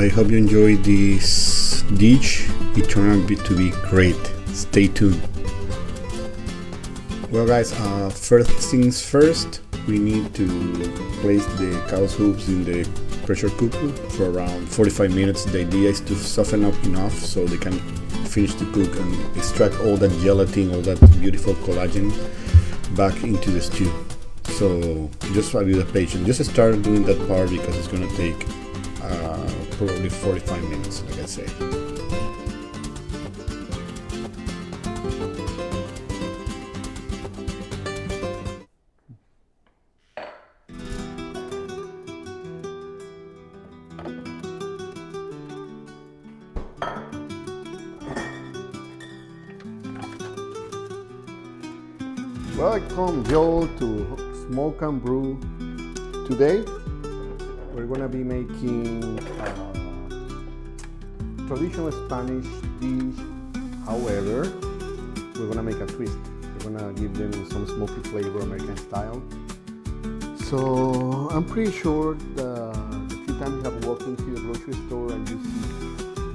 I hope you enjoyed this dish. It turned out to be great. Stay tuned. Well guys, first things first, we need to place the cow's hooves in the pressure cooker for around 45 minutes. The idea is to soften up enough so they can finish the cook and extract all that gelatin, all that beautiful collagen back into the stew. So just a bit of patience. Just start doing that part because it's going to take probably 45 minutes, like I say. Welcome y'all to Smoke and Brew. Today we're gonna be making traditional Spanish dish. However, we're gonna make a twist. We're gonna give them some smoky flavor, American style. So I'm pretty sure the few times you have walked into a grocery store and you see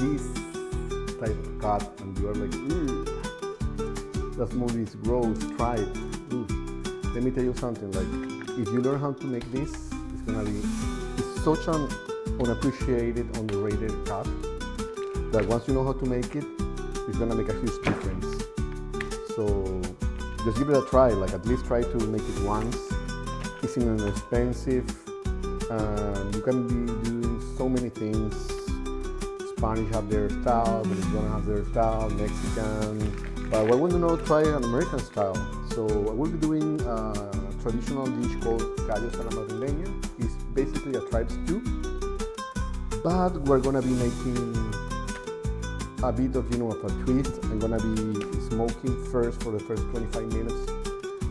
this type of cut and you are like, that smoothie is gross, tripe. Let me tell you something, like if you learn how to make this, it's gonna be such an unappreciated, underrated cut that once you know how to make it, it's gonna make a huge difference. So just give it a try, like at least try to make it once. It's inexpensive, and you can be doing so many things. Spanish have their style, Venezuelan have their style, Mexican. But I want to know, try an American style. So I will be doing a traditional dish called Callos a la Madrileña. It's basically a tripe stew, but we're gonna be making a bit of, of a twist. I'm gonna be smoking first for the first 25 minutes,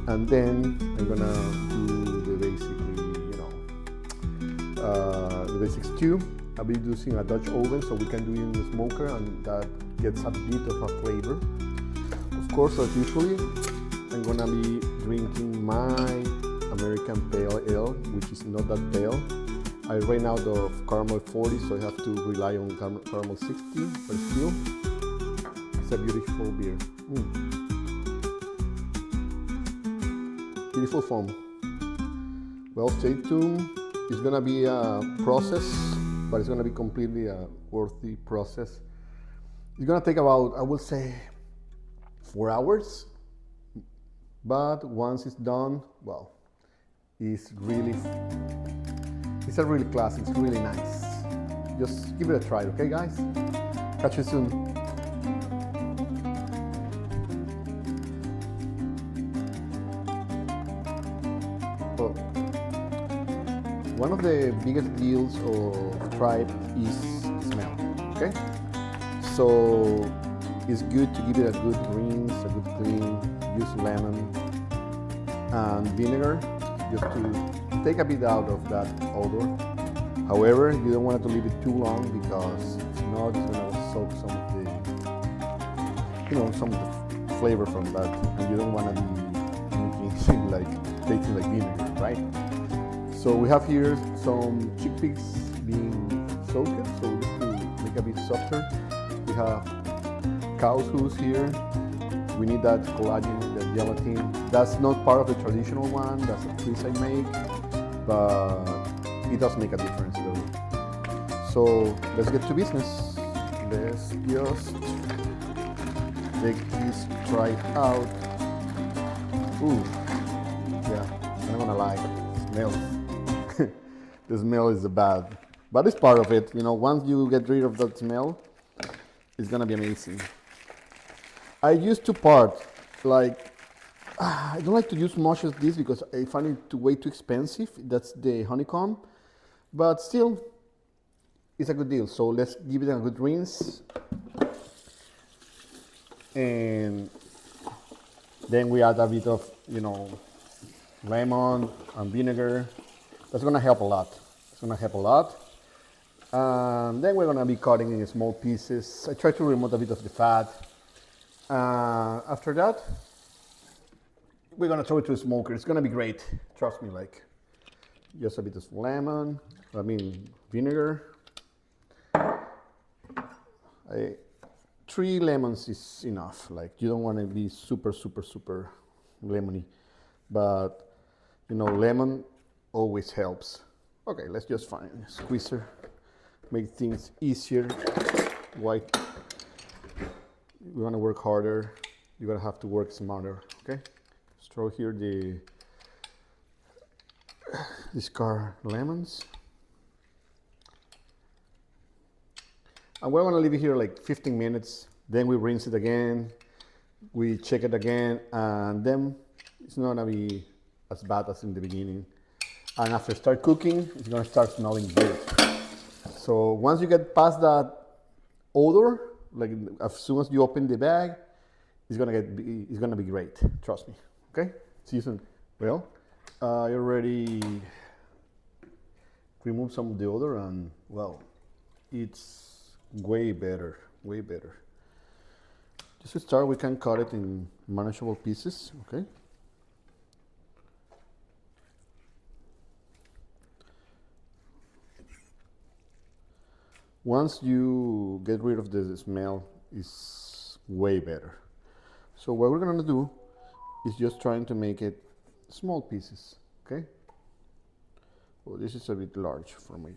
and then I'm gonna do the basic stew. I'll be using a Dutch oven, so we can do it in the smoker, and that gets a bit of a flavor. Of course, as usually, I'm gonna be drinking my American Pale Ale, which is not that pale. I ran out of caramel 40, so I have to rely on caramel 60, but still, it's a beautiful beer. Beautiful foam. Well, stay tuned. It's gonna be a process, but it's gonna be completely a worthy process. It's gonna take about, I would say, 4 hours, but once it's done, well, it's a really classic, it's really nice. Just give it a try, okay guys? Catch you soon. Oh. One of the biggest deals of tripe is smell, okay? So it's good to give it a good rinse, a good clean, use lemon and vinegar just to take a bit out of that odor. However, you don't want to leave it too long because if not, it's going to soak some of the flavor from that, and you don't want to be drinking like tasting like vinegar, right? So we have here some chickpeas being soaked, so just to make a bit softer. We have cow's hooves here. We need that collagen, the gelatin. That's not part of the traditional one, that's a twist I make, but it does make a difference though. So let's get to business. Let's just take this tripe out. Ooh, yeah, I'm not gonna lie, it smells. The smell is bad, but it's part of it. Once you get rid of that smell, it's gonna be amazing. I used to part, I don't like to use much of this because I find it way too expensive. That's the honeycomb, but still, it's a good deal. So let's give it a good rinse. And then we add a bit of, lemon and vinegar. That's gonna help a lot. It's gonna help a lot. Then we're gonna be cutting in small pieces. I try to remove a bit of the fat. After that, we're gonna throw it to a smoker. It's gonna be great. Trust me, just a bit of vinegar. 3 lemons is enough. Like, you don't want to be super lemony, but you know, lemon always helps. Okay, let's just find a squeezer, make things easier. White, you want to work harder, you're gonna have to work smarter. Okay, let's throw here the discard lemons. And we're gonna leave it here like 15 minutes. Then we rinse it again, we check it again, and then it's not gonna be as bad as in the beginning. And after start cooking, it's gonna start smelling good. So once you get past that odor, like as soon as you open the bag, it's gonna be great. Trust me. Okay, season well. I already removed some of the odor, and well, it's way better, way better. Just to start, we can cut it in manageable pieces. Okay. Once you get rid of the smell, it's way better. So what we're gonna do is just trying to make it small pieces, okay? Well, this is a bit large for my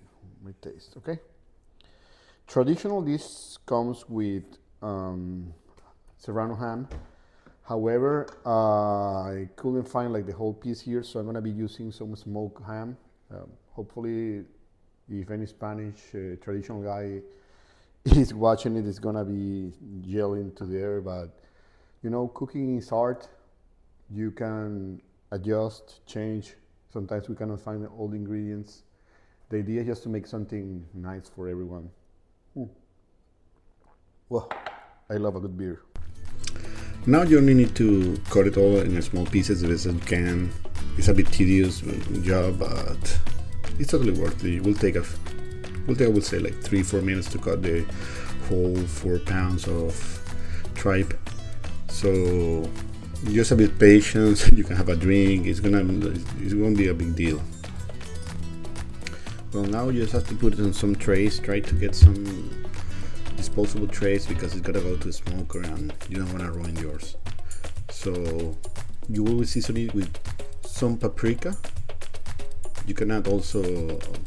taste, okay? Traditional, this comes with serrano ham. However, I couldn't find like the whole piece here, so I'm gonna be using some smoked ham. Hopefully, if any Spanish traditional guy is watching it, it's gonna be yelling to the air. But you know, cooking is art. You can adjust, change. Sometimes we cannot find all the ingredients. The idea is just to make something nice for everyone. Well, I love a good beer. Now you only need to cut it all in small pieces as best as you can. It's a bit tedious job, but it's totally worth it. It will take, I would say, like 3-4 minutes to cut the whole 4 pounds of tripe. So just a bit patience. You can have a drink. It won't be a big deal. Well, now you just have to put it on some trays. Try to get some disposable trays because it's gotta go to the smoker and you don't want to ruin yours. So you will season it with some paprika. You can add also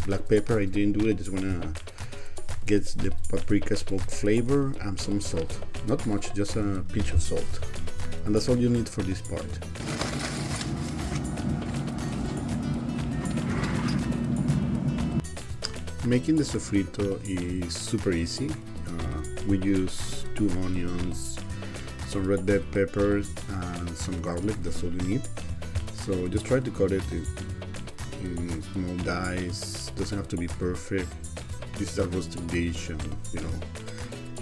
black pepper. I didn't do it. I just wanna get the paprika smoke flavor and some salt. Not much, just a pinch of salt. And that's all you need for this part. Making the sofrito is super easy. We use 2 onions, some red bell peppers, and some garlic. That's all you need. So just try to cut it in small dice. Doesn't have to be perfect. This is a rustic dish, and you know,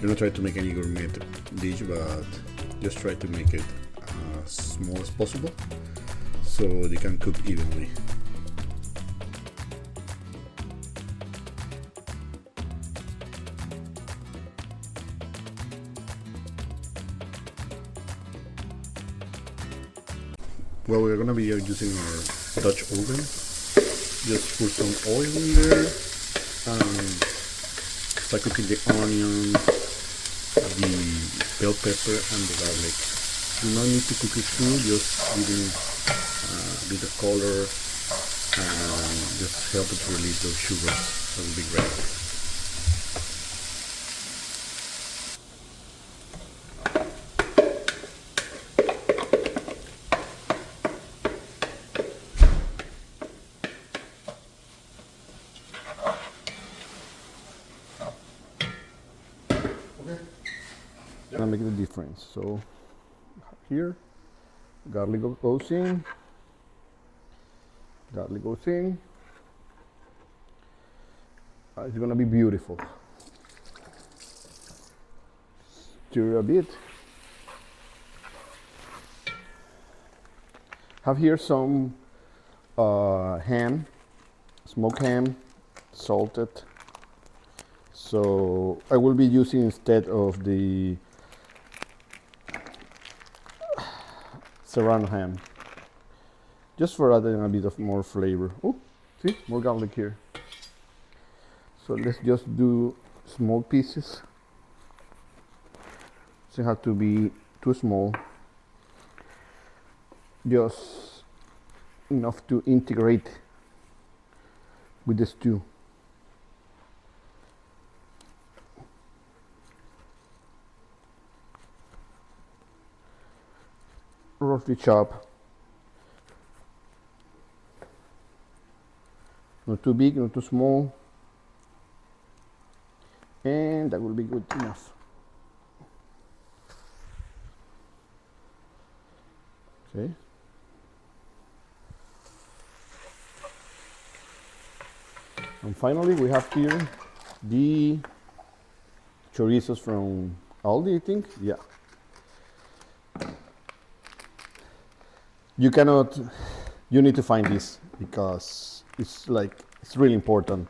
you're not trying to make any gourmet dish, but just try to make it as small as possible so they can cook evenly. Well, we're gonna be using our Dutch oven. Just put some oil in there and start cooking the onion, the bell pepper, and the garlic. You don't need to cook it through, just giving a bit of color and just help it to release those sugars. That will be great. Gonna make the difference. So here, garlic goes in. Garlic goes in. It's gonna be beautiful. Stir a bit. Have here some ham, smoked ham, salted. So I will be using instead of the serrano ham, just for adding a bit of more flavor. Oh, see, more garlic here. So let's just do small pieces. doesn't have to be too small, just enough to integrate with the stew. Roughly chop, not too big, not too small, and that will be good enough. Okay. And finally, we have here the chorizos from Aldi, I think. Yeah. You need to find this because it's really important.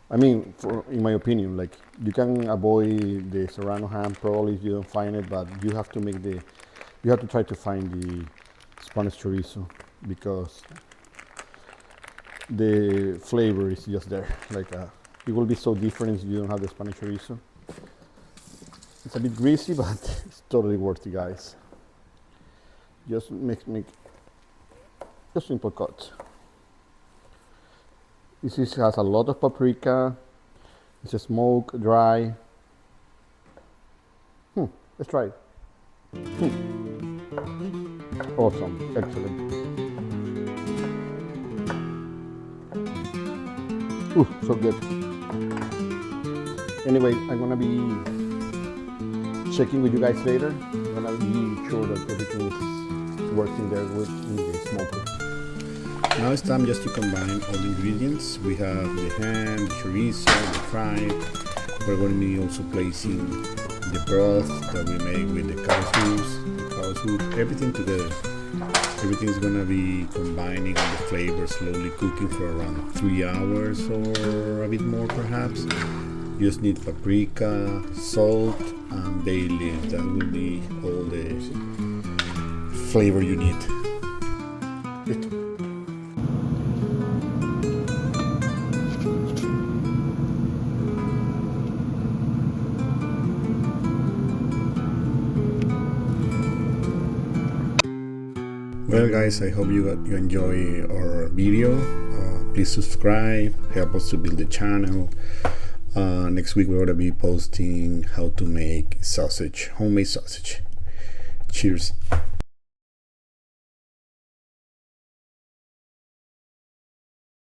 I mean, in my opinion, like, you can avoid the serrano ham probably if you don't find it, but you have to try to find the Spanish chorizo because the flavor is just there. Like, it will be so different if you don't have the Spanish chorizo. It's a bit greasy, but it's totally worth it, guys. Just make just simple cuts. This has a lot of paprika. It's a smoked, dry. Let's try it. Awesome, excellent. Ooh, so good. Anyway, I'm gonna be checking with you guys later. I'm gonna be sure that everything is working there with in the smoker. Now it's time just to combine all the ingredients. We have the ham, the chorizo, the tripe. We're going to be also placing the broth that we make with the cow's hoof, everything together. Everything is going to be combining all the flavors, slowly cooking for around 3 hours or a bit more perhaps. You just need paprika, salt, and bay leaf. That will be all the flavor you need. Well guys, I hope you enjoy our video. Please subscribe, help us to build the channel. Next week we're going to be posting how to make sausage, homemade sausage. Cheers.